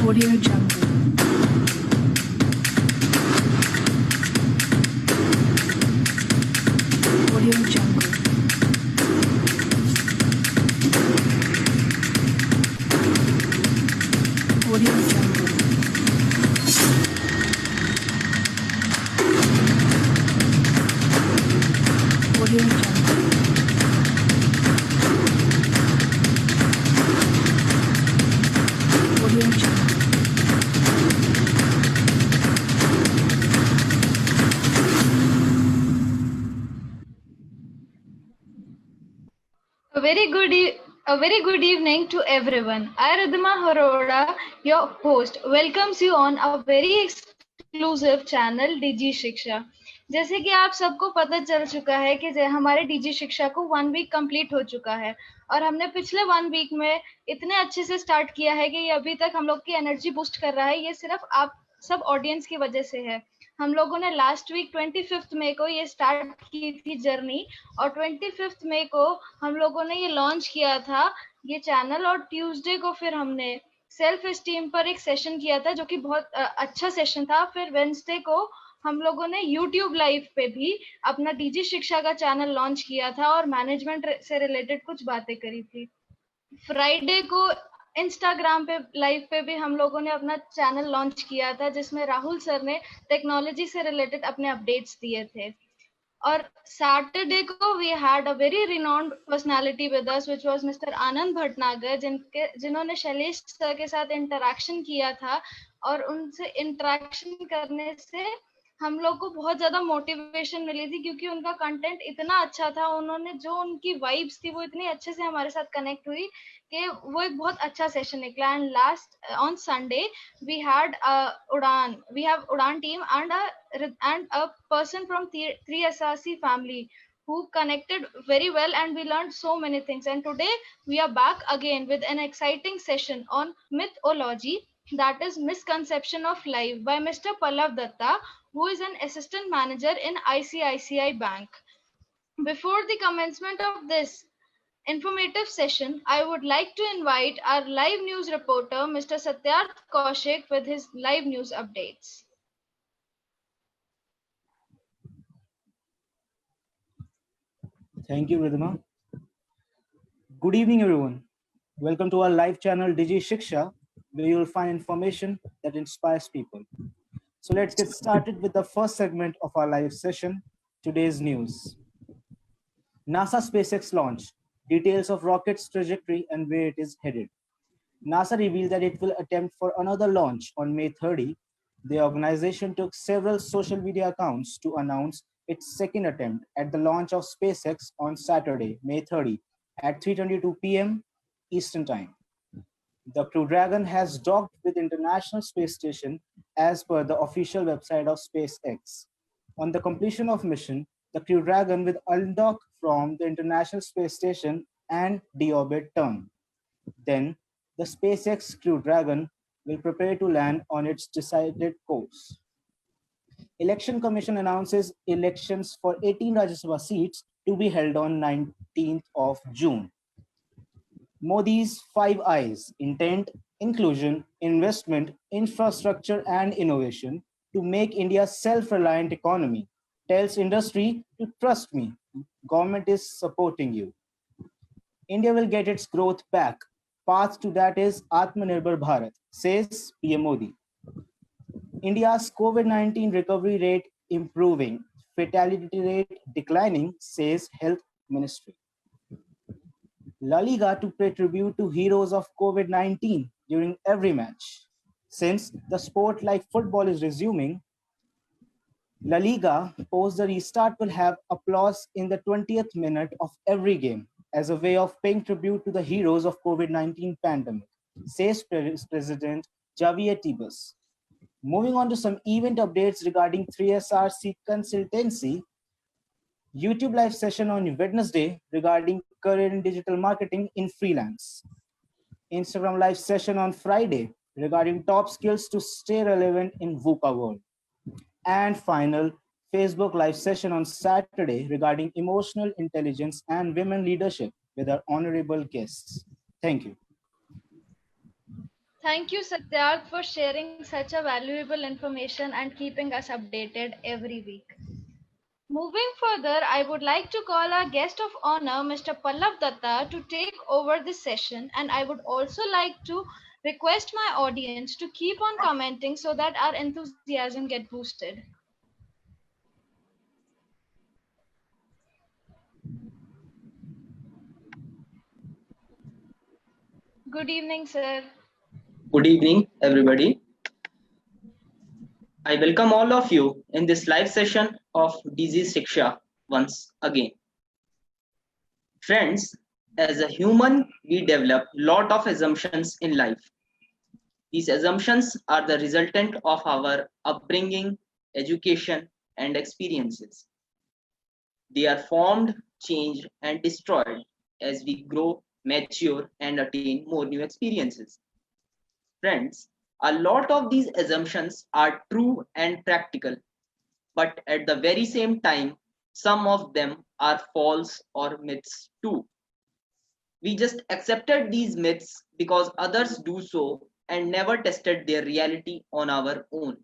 Audio Jungle. Audio Jungle. Audio Jungle. Audio Jungle. Audio Jungle. A very good evening to everyone. I, Ridhima Haroda, your host, welcomes you on a very exclusive channel DG शिक्षा. जैसे कि आप सबको पता चल चुका है कि हमारे डीजी शिक्षा को 1 वीक कंप्लीट हो चुका है और हमने पिछले 1 वीक में इतने अच्छे से स्टार्ट किया है कि ये अभी तक हम लोग की एनर्जी बूस्ट कर रहा है. ये सिर्फ आप सब ऑडियंस की वजह से है. हम लोगों ने लास्ट वीक 25 मई को ये स्टार्ट की थी जर्नी और 25 मई को हम लोगों ने ये लॉन्च किया था ये चैनल और ट्यूसडे को फिर हमने सेल्फ एस्टीम पर एक सेशन किया था जो कि बहुत अच्छा सेशन था. फिर वेडनेसडे को हम लोगों ने यूट्यूब लाइव पे भी अपना डीजी शिक्षा का चैनल लॉन्च किया था और मैनेजमेंट से रिलेटेड कुछ बातें करी थी. फ्राइडे को इंस्टाग्राम पे लाइव पे भी हम लोगों ने अपना चैनल लॉन्च किया था जिसमें राहुल सर ने टेक्नोलॉजी से रिलेटेड अपने अपडेट्स दिए थे. और सैटरडे को we had a very renowned personality with us which was mister Anand Bhatnagar जिन्होंने शैलेश सर के साथ इंटरेक्शन किया था और उनसे इंटरेक्शन करने से हम लोग को बहुत ज्यादा मोटिवेशन मिली थी क्योंकि उनका कंटेंट इतना अच्छा था. उन्होंने जो उनकी वाइब्स थी वो इतनी अच्छे से हमारे साथ कनेक्ट हुई कि वो एक बहुत अच्छा सेशन निकला. And last on Sunday we had we have Udan team and a person from 3SRC family who connected very well and we learned so many things. And today we are back again with an exciting session on mythology, that is misconception of life, by Mr. Pallav Datta, who is an assistant manager in ICICI Bank. Before the commencement of this informative session, I would like to invite our live news reporter, Mr. Satyarth Kaushik, with his live news updates. Thank you, Ridhima. Good evening, everyone. Welcome to our live channel Digi Shiksha, where you will find information that inspires people. So let's get started with the first segment of our live session, today's news. NASA SpaceX launch, details of rocket's trajectory and where it is headed. NASA revealed that it will attempt for another launch on May 30. The organization took several social media accounts to announce its second attempt at the launch of SpaceX on Saturday, May 30 at 3:22 p.m. Eastern Time. The Crew Dragon has docked with International Space Station as per the official website of SpaceX. On the completion of mission, the Crew Dragon will undock from the International Space Station and deorbit turn. Then, the SpaceX Crew Dragon will prepare to land on its decided course. Election Commission announces elections for 18 Rajya Sabha seats to be held on 19th of June. Modi's 5 Is, intent, inclusion, investment, infrastructure and innovation to make India a self-reliant economy, tells industry to trust me, government is supporting you. India will get its growth back. Path to that is Atmanirbhar Bharat, says PM Modi. India's COVID-19 recovery rate improving, fatality rate declining, says Health Ministry. La Liga to pay tribute to heroes of COVID-19 during every match. Since the sport like football is resuming, La Liga post the restart will have applause in the 20th minute of every game as a way of paying tribute to the heroes of COVID-19 pandemic, says President Javier Tebas. Moving on to some event updates regarding 3SRC consultancy, YouTube live session on Wednesday regarding career in digital marketing in freelance. Instagram live session on Friday regarding top skills to stay relevant in VUCA world. And final, Facebook live session on Saturday regarding emotional intelligence and women leadership with our honorable guests. Thank you. Thank you, Satyarth, for sharing such a valuable information and keeping us updated every week. Moving further, I would like to call our guest of honor, Mr. Pallav Datta, to take over this session, and I would also like to request my audience to keep on commenting so that our enthusiasm get boosted. Good evening, sir. Good evening, everybody. I welcome all of you in this live session of DG Shiksha once again. Friends, as a human, we develop lot of assumptions in life. These assumptions are the resultant of our upbringing, education, and experiences. They are formed, changed, and destroyed as we grow, mature, and attain more new experiences. Friends, a lot of these assumptions are true and practical, but at the very same time, some of them are false or myths too. We just accepted these myths because others do so and never tested their reality on our own.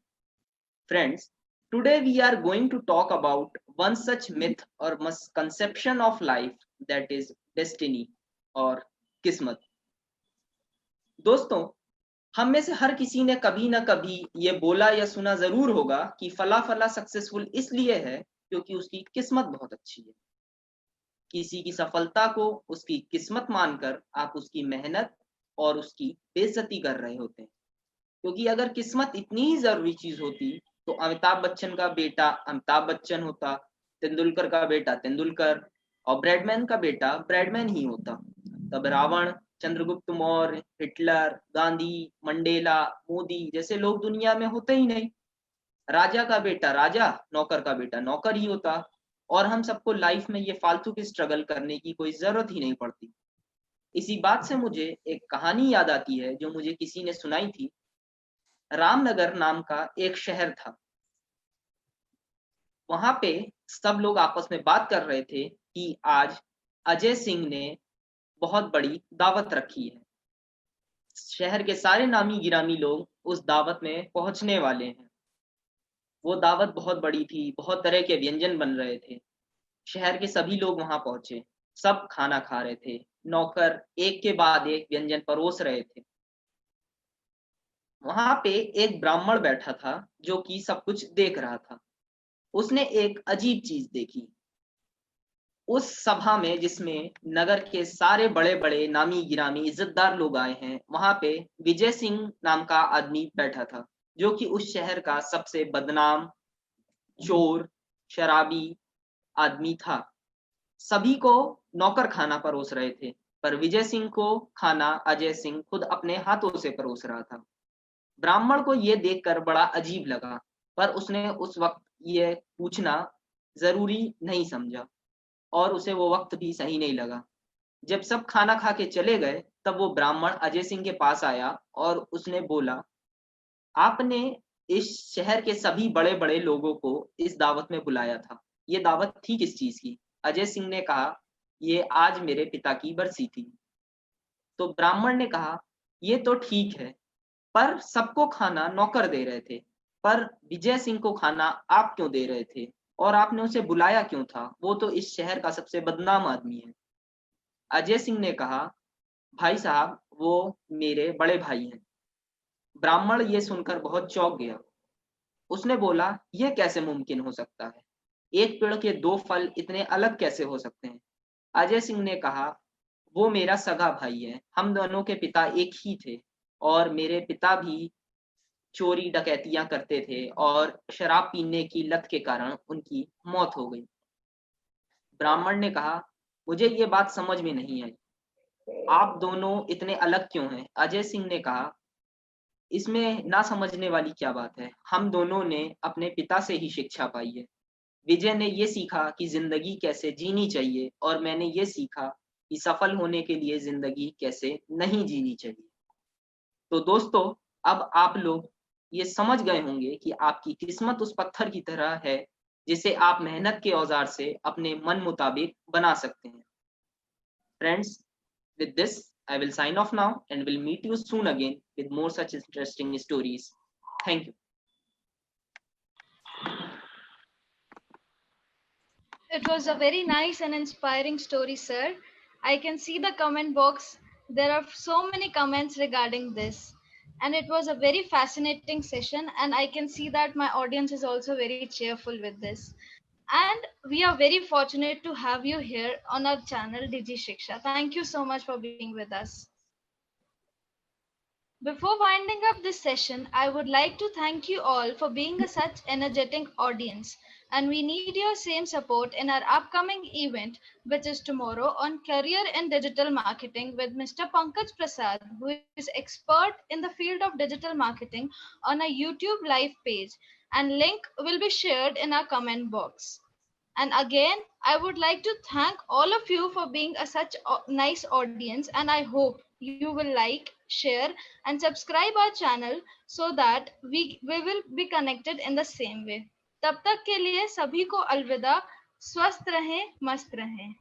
Friends, today we are going to talk about one such myth or misconception of life, that is destiny or kismat. दोस्तों, हम में से हर किसी ने कभी ना कभी ये बोला या सुना जरूर होगा कि फला फला सक्सेसफुल इसलिए है क्योंकि उसकी किस्मत बहुत अच्छी है। किसी की सफलता को उसकी किस्मत मानकर आप उसकी मेहनत और उसकी बेइज्जती कर रहे होते हैं, क्योंकि अगर किस्मत इतनी ही जरूरी चीज होती तो अमिताभ बच्चन का बेटा अमिताभ बच्चन होता, तेंदुलकर का बेटा तेंदुलकर और ब्रैडमैन का बेटा ब्रैडमैन ही होता। तब रावण, चंद्रगुप्त मौर्य, हिटलर, गांधी, मंडेला, मोदी जैसे लोग दुनिया में होते ही नहीं। राजा का बेटा राजा, नौकर का बेटा नौकर ही होता, और हम सबको लाइफ में ये फालतू की स्ट्रगल करने की कोई जरूरत ही नहीं पड़ती। इसी बात से मुझे एक कहानी याद आती है जो मुझे किसी ने सुनाई थी। रामनगर नाम का एक शहर था। वहां पे सब लोग आपस में बात कर रहे थे कि आज अजय सिंह ने बहुत बड़ी दावत रखी है। शहर के सारे नामी गिरामी लोग उस दावत में पहुंचने वाले हैं। वो दावत बहुत बड़ी थी, बहुत तरह के व्यंजन बन रहे थे। शहर के सभी लोग वहां पहुंचे, सब खाना खा रहे थे। नौकर एक के बाद एक व्यंजन परोस रहे थे। वहां पे एक ब्राह्मण बैठा था जो कि सब कुछ देख रहा था। उसने एक अजीब चीज देखी। उस सभा में जिसमें नगर के सारे बड़े बड़े नामी गिरामी इज्जतदार लोग आए हैं, वहां पे विजय सिंह नाम का आदमी बैठा था, जो कि उस शहर का सबसे बदनाम, चोर, शराबी आदमी था। सभी को नौकर खाना परोस रहे थे, पर विजय सिंह को खाना अजय सिंह खुद अपने हाथों से परोस रहा था। ब्राह्मण को ये देखकर बड़ा अजीब लगा, पर उसने उस वक्त ये पूछना जरूरी नहीं समझा और उसे वो वक्त भी सही नहीं लगा। जब सब खाना खा के चले गए, तब वो ब्राह्मण अजय सिंह के पास आया और उसने बोला, आपने इस शहर के सभी बड़े बड़े लोगों को इस दावत में बुलाया था, ये दावत थी किस चीज की? अजय सिंह ने कहा, ये आज मेरे पिता की बरसी थी। तो ब्राह्मण ने कहा, ये तो ठीक है, पर सबको खाना नौकर दे रहे थे, पर विजय सिंह को खाना आप क्यों दे रहे थे और आपने उसे बुलाया क्यों था? वो तो इस शहर का सबसे बदनाम आदमी है। अजय सिंह ने कहा, भाई साहब, वो मेरे बड़े भाई हैं। ब्राह्मण ये सुनकर बहुत चौंक गया। उसने बोला, यह कैसे मुमकिन हो सकता है? एक पेड़ के दो फल इतने अलग कैसे हो सकते हैं? अजय सिंह ने कहा, वो मेरा सगा भाई है, हम दोनों के पिता एक ही थे और मेरे पिता भी चोरी डकैतियां करते थे और शराब पीने की लत के कारण उनकी मौत हो गई। ब्राह्मण ने कहा, मुझे ये बात समझ में नहीं आई, आप दोनों इतने अलग क्यों हैं? अजय सिंह ने कहा, इसमें ना समझने वाली क्या बात है? हम दोनों ने अपने पिता से ही शिक्षा पाई है। विजय ने ये सीखा कि जिंदगी कैसे जीनी चाहिए और मैंने ये सीखा कि सफल होने के लिए जिंदगी कैसे नहीं जीनी चाहिए। तो दोस्तों, अब आप लोग ये समझ गए होंगे कि आपकी किस्मत उस पत्थर की तरह है जिसे आप मेहनत के औजार से अपने मन मुताबिक बना सकते हैं। Friends, with this, I will sign off now and will meet you soon again with more such interesting stories. Thank you. It was a very nice and inspiring story, sir. I can see the comment box. There are so many comments regarding this. And it was a very fascinating session. And I can see that my audience is also very cheerful with this. And we are very fortunate to have you here on our channel, Digi Shiksha. Thank you so much for being with us. Before winding up this session, I would like to thank you all for being a such energetic audience, and we need your same support in our upcoming event, which is tomorrow on Career in Digital Marketing with Mr. Pankaj Prasad, who is expert in the field of digital marketing on a YouTube live page, and link will be shared in our comment box. And again, I would like to thank all of you for being a such nice audience, and I hope you will like, share, and subscribe our channel so that we will be connected in the same way. तब तक के लिए सभी को अलविदा. स्वस्थ रहें, मस्त रहें.